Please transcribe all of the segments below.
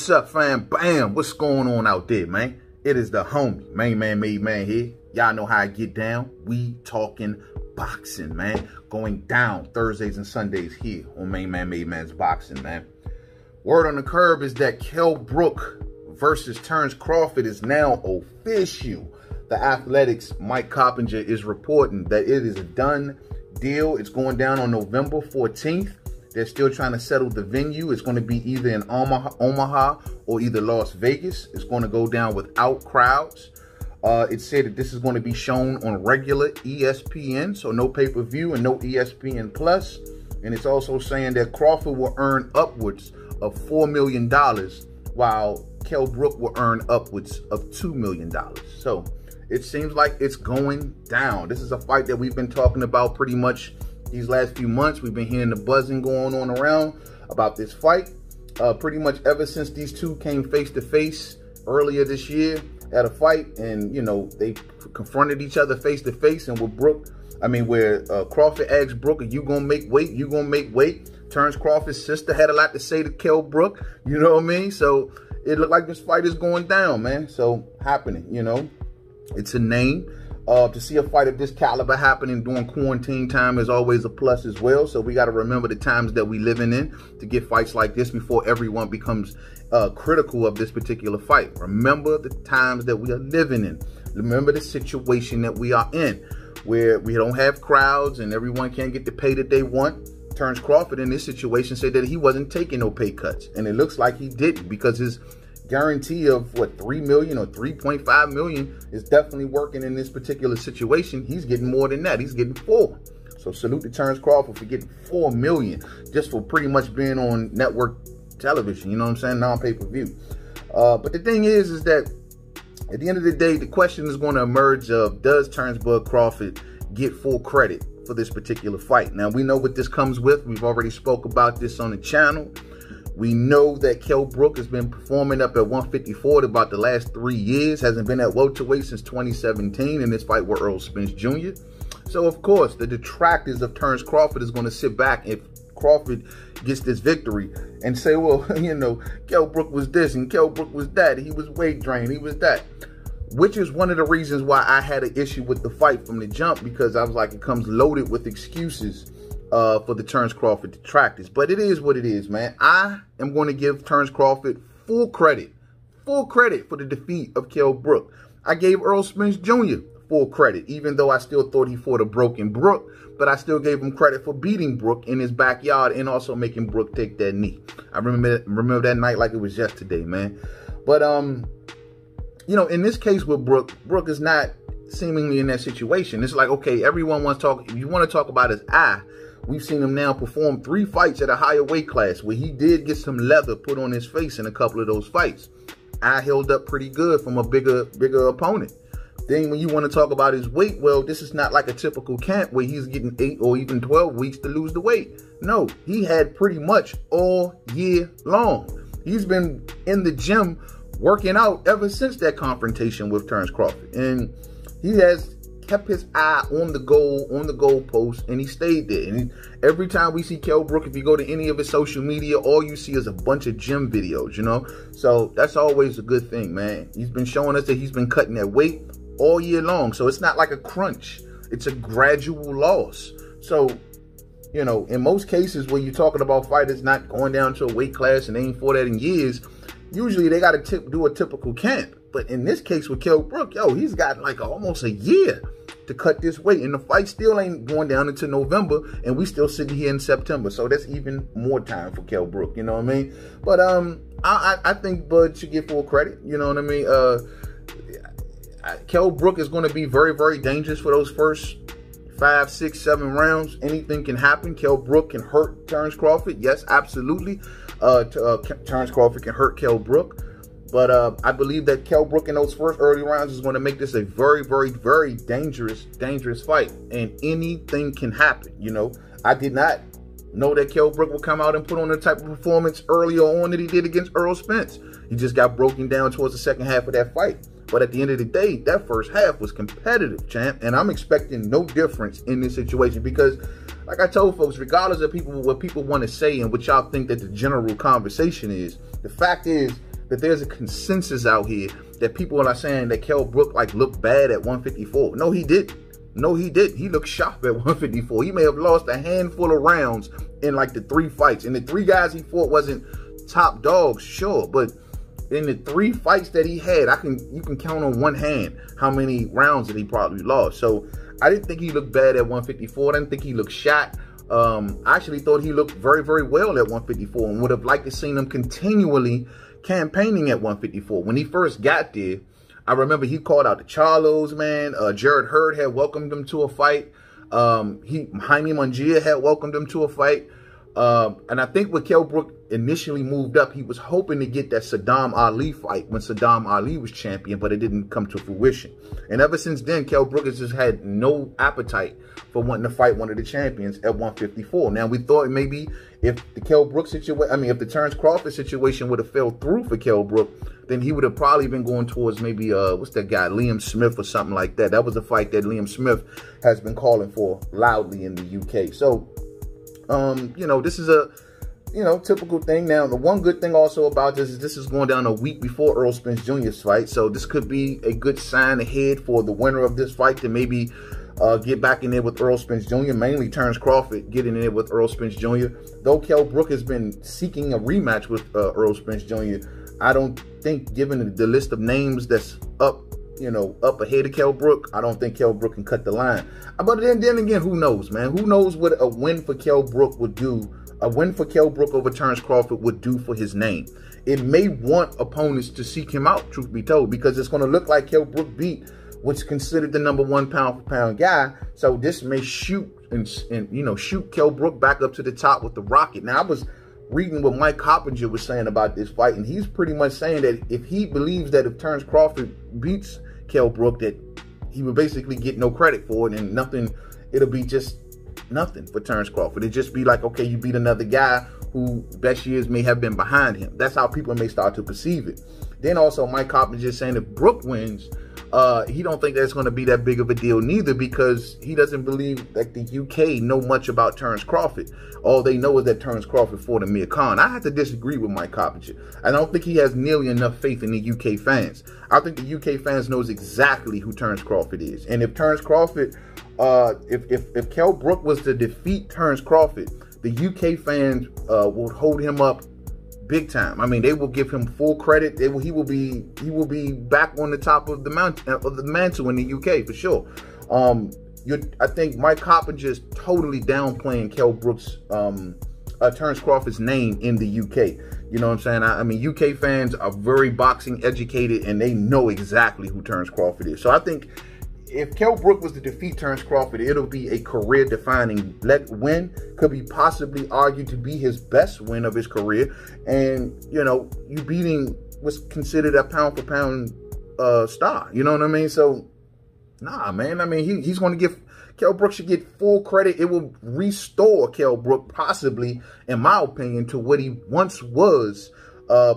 What's up, fam? Bam! What's going on out there, man? It is the homie, Mainman Mademan here. Y'all know how I get down. We talking boxing, man. Going down Thursdays and Sundays here on Mainman Mademan's Boxing, man. Word on the curb is that Kell Brook versus Terence Crawford is now official. The Athletic's Mike Coppinger is reporting that it is a done deal. It's going down on November 14th. They're still trying to settle the venue. It's going to be either in Omaha or either Las Vegas. It's going to go down without crowds. It said that this is going to be shown on regular ESPN, so no pay-per-view and no ESPN Plus. And it's also saying that Crawford will earn upwards of $4 million, while Kell Brook will earn upwards of $2 million. So it seems like it's going down. This is a fight that we've been talking about pretty much these last few months. We've been hearing the buzzing going on around about this fight pretty much ever since these two came face to face earlier this year at a fight, and you know, they confronted each other face to face. And with where Crawford asked Brook, "Are you gonna make weight? You gonna make weight?" Terence Crawford's sister had a lot to say to Kell Brook, you know what I mean? So it looked like this fight is going down, man. So happening, you know, it's a name. To see a fight of this caliber happening during quarantine time is always a plus as well. So we got to remember the times that we living in to get fights like this before everyone becomes critical of this particular fight. Remember the times that we are living in. Remember the situation that we are in, where we don't have crowds and everyone can't get the pay that they want. Terence Crawford in this situation said that he wasn't taking no pay cuts, and it looks like he didn't, because his guarantee of what, $3 million or $3.5 million is definitely working in this particular situation. He's getting more than that. He's getting $4 million. So salute to Terence Crawford for getting $4 million just for pretty much being on network television, you know what I'm saying, non-pay-per-view. But the thing is that at the end of the day, the question is going to emerge of, does Terence Bud Crawford get full credit for this particular fight? Now, we know what this comes with. We've already spoke about this on the channel. We know that Kell Brook has been performing up at 154 about the last 3 years. Hasn't been at welterweight since 2017 in this fight with Errol Spence Jr. So, of course, the detractors of Terence Crawford is going to sit back if Crawford gets this victory and say, well, you know, Kell Brook was this and Kell Brook was that. He was weight drained. He was that. Which is one of the reasons why I had an issue with the fight from the jump, because I was like, it comes loaded with excuses for the Terence Crawford detractors. But it is what it is, man. I am going to give Terence Crawford full credit for the defeat of Kell Brook. I gave Errol Spence Jr. full credit, even though I still thought he fought a broken Brook, but I still gave him credit for beating Brook in his backyard and also making Brook take that knee. I remember that night like it was yesterday, man. But you know, in this case with Brook is not seemingly in that situation. It's like, okay, everyone wants to talk. If you want to talk about his eye, we've seen him now perform 3 fights at a higher weight class where he did get some leather put on his face in a couple of those fights. I held up pretty good from a bigger opponent. Then when you want to talk about his weight, well, this is not like a typical camp where he's getting 8 or even 12 weeks to lose the weight. No, he had pretty much all year long. He's been in the gym working out ever since that confrontation with Terence Crawford. And he has kept his eye on the goal post, and he stayed there. And every time we see Kell Brook, if you go to any of his social media, all you see is a bunch of gym videos, you know? So that's always a good thing, man. He's been showing us that he's been cutting that weight all year long. So it's not like a crunch. It's a gradual loss. So, you know, in most cases where you're talking about fighters not going down to a weight class and they ain't fought that in years, usually they got to do a typical camp. But in this case with Kell Brook, yo, he's got like almost a year to cut this weight, and the fight still ain't going down until November, and we still sitting here in September. So that's even more time for Kell Brook, you know what I mean? But I think Bud should get full credit, you know what I mean? Kell Brook is going to be very, very dangerous for those first 5, 6, 7 rounds. Anything can happen. Kell Brook can hurt Terence Crawford. Yes, absolutely. Terence Crawford can hurt Kell Brook. But I believe that Kell Brook in those first early rounds is going to make this a very, very, very dangerous fight. And anything can happen, you know. I did not know that Kell Brook would come out and put on the type of performance earlier on that he did against Errol Spence. He just got broken down towards the second half of that fight. But at the end of the day, that first half was competitive, champ. And I'm expecting no difference in this situation because, like I told folks, regardless of what people want to say and what y'all think that the general conversation is, the fact is that there's a consensus out here that people are saying that Kell Brook like looked bad at 154. No, he didn't. No, he didn't. He looked sharp at 154. He may have lost a handful of rounds in like the 3 fights. And the 3 guys he fought wasn't top dogs, sure, but in the 3 fights that he had, you can count on one hand how many rounds that he probably lost. So I didn't think he looked bad at 154. I didn't think he looked shot. I actually thought he looked very, very well at 154 and would have liked to seen him continually campaigning at 154. When he first got there, I remember he called out the Charlos, man. Jared Hurd had welcomed him to a fight. Jaime Munguia had welcomed him to a fight. And I think when Kell Brook initially moved up, he was hoping to get that Saddam Ali fight when Saddam Ali was champion, but it didn't come to fruition. And ever since then, Kell Brook has just had no appetite for wanting to fight one of the champions at 154. Now, we thought maybe if the Kell Brook situation, I mean, if the Terence Crawford situation would have fell through for Kell Brook, then he would have probably been going towards maybe, what's that guy, Liam Smith or something like that. That was a fight that Liam Smith has been calling for loudly in the UK. So, you know, this is a, you know, typical thing. Now, the one good thing also about this is going down a week before Errol Spence Jr.'s fight. So this could be a good sign ahead for the winner of this fight to maybe get back in there with Errol Spence Jr., mainly Terence Crawford getting in there with Errol Spence Jr. Though Kell Brook has been seeking a rematch with Errol Spence Jr., I don't think, given the list of names that's up, you know, up ahead of Kell Brook, I don't think Kell Brook can cut the line. But then again, who knows, man? Who knows what a win for Kell Brook would do? A win for Kell Brook over Terence Crawford would do for his name. It may want opponents to seek him out, truth be told, because it's going to look like Kell Brook beat what's considered the #1 pound-for-pound guy. So this may shoot and you know, shoot Kell Brook back up to the top with the rocket. Now, I was reading what Mike Coppinger was saying about this fight, and he's pretty much saying that if he believes that if Terence Crawford beats Kell Brook, that he would basically get no credit for it, and nothing, it'll be just nothing for Terence Crawford. It'd just be like, okay, you beat another guy who best years may have been behind him. That's how people may start to perceive it. Then also Mike Coppinger just saying if Brook wins, he don't think that's going to be that big of a deal neither, because he doesn't believe that the UK know much about Terence Crawford. All they know is that Terence Crawford fought Amir Khan. I have to disagree with Mike Coppinger. I don't think he has nearly enough faith in the UK fans. I think the UK fans knows exactly who Terence Crawford is. And if Terence Crawford, if Kell Brook was to defeat Terence Crawford, the UK fans will hold him up big time. I mean, they will give him full credit. He will be back on the top of the mantle in the UK for sure. I think Mike Coppinger is totally downplaying Kell Brook's Terence Crawford's name in the UK. You know what I'm saying? I mean, UK fans are very boxing educated, and they know exactly who Terence Crawford is. So I think if Kell Brook was to defeat Terence Crawford, it'll be a career-defining win. Could be possibly argued to be his best win of his career. And, you know, you beating what's considered a pound-for-pound star. You know what I mean? So, nah, man. I mean, he's going to give... Kell Brook should get full credit. It will restore Kell Brook, possibly, in my opinion, to what he once was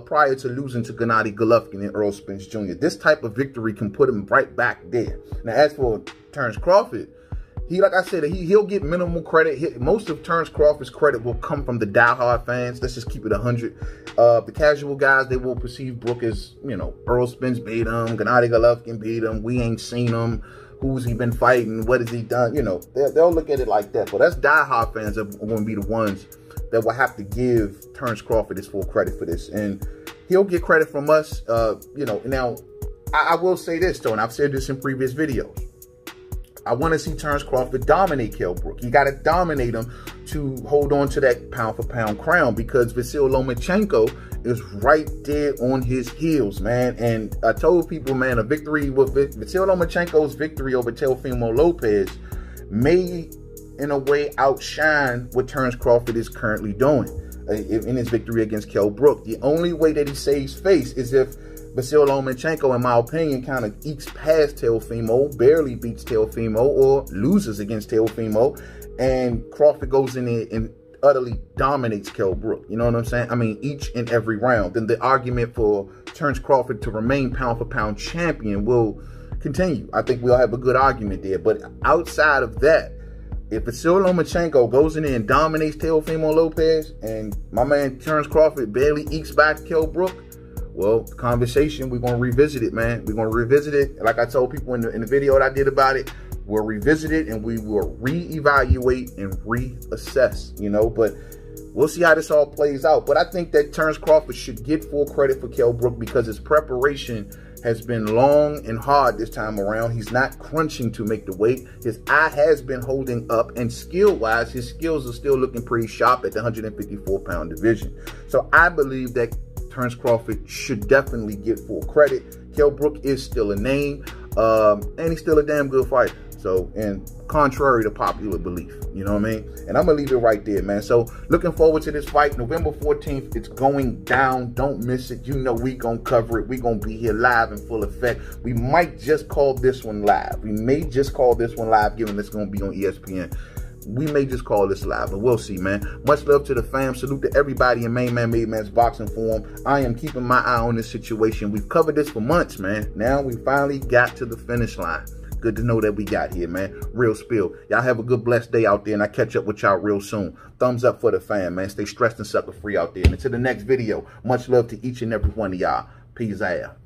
prior to losing to Gennady Golovkin and Errol Spence Jr. This type of victory can put him right back there. Now, as for Terence Crawford, like I said, he'll get minimal credit. Most of Terence Crawford's credit will come from the diehard fans. Let's just keep it 100. The casual guys, they will perceive Brook as, you know, Errol Spence beat him, Gennady Golovkin beat him, we ain't seen him. Who's he been fighting? What has he done? You know, they'll look at it like that. But that's diehard fans are going to be the ones that will have to give Terence Crawford his full credit for this. And he'll get credit from us. You know, now, I will say this, though, and I've said this in previous videos. I want to see Terence Crawford dominate Kell Brook. You got to dominate him to hold on to that pound-for-pound crown, because Vasyl Lomachenko is right there on his heels, man. And I told people, man, a victory with Vasyl Lomachenko's victory over Teofimo Lopez may, in a way, outshine what Terence Crawford is currently doing in his victory against Kell Brook. The only way that he saves face is if Vasyl Lomachenko, in my opinion, kind of ekes past Teofimo, barely beats Teofimo, or loses against Teofimo, and Crawford goes in there and utterly dominates Kell Brook. You know what I'm saying? I mean, each and every round. Then the argument for Terence Crawford to remain pound-for-pound champion will continue. I think we'll have a good argument there. But outside of that, if Vasyl Lomachenko goes in there and dominates Teofimo Lopez, and my man Terence Crawford barely ekes back Kell Brook, Well, the conversation, we're going to revisit it, man. We're going to revisit it. Like I told people in the video that I did about it, we'll revisit it and we will reevaluate and reassess, you know, but we'll see how this all plays out. But I think that Terence Crawford should get full credit for Kell Brook because his preparation has been long and hard this time around. He's not crunching to make the weight. His eye has been holding up, and skill-wise, his skills are still looking pretty sharp at the 154-pound division. So I believe that Terence Crawford should definitely get full credit. Kell Brook is still a name, and he's still a damn good fighter. So, and contrary to popular belief, you know what I mean? And I'm going to leave it right there, man. So, looking forward to this fight. November 14th, it's going down. Don't miss it. You know we going to cover it. we going to be here live in full effect. We might just call this one live. We may just call this one live, given it's going to be on ESPN. We may just call this live, but we'll see, man. Much love to the fam. Salute to everybody in Mainman Mademan's boxing forum. I am keeping my eye on this situation. We've covered this for months, man. Now we finally got to the finish line. Good to know that we got here, man. Real spill. Y'all have a good, blessed day out there, and I catch up with y'all real soon. Thumbs up for the fam, man. Stay stressed and sucker free out there. And until the next video, much love to each and every one of y'all. Peace out.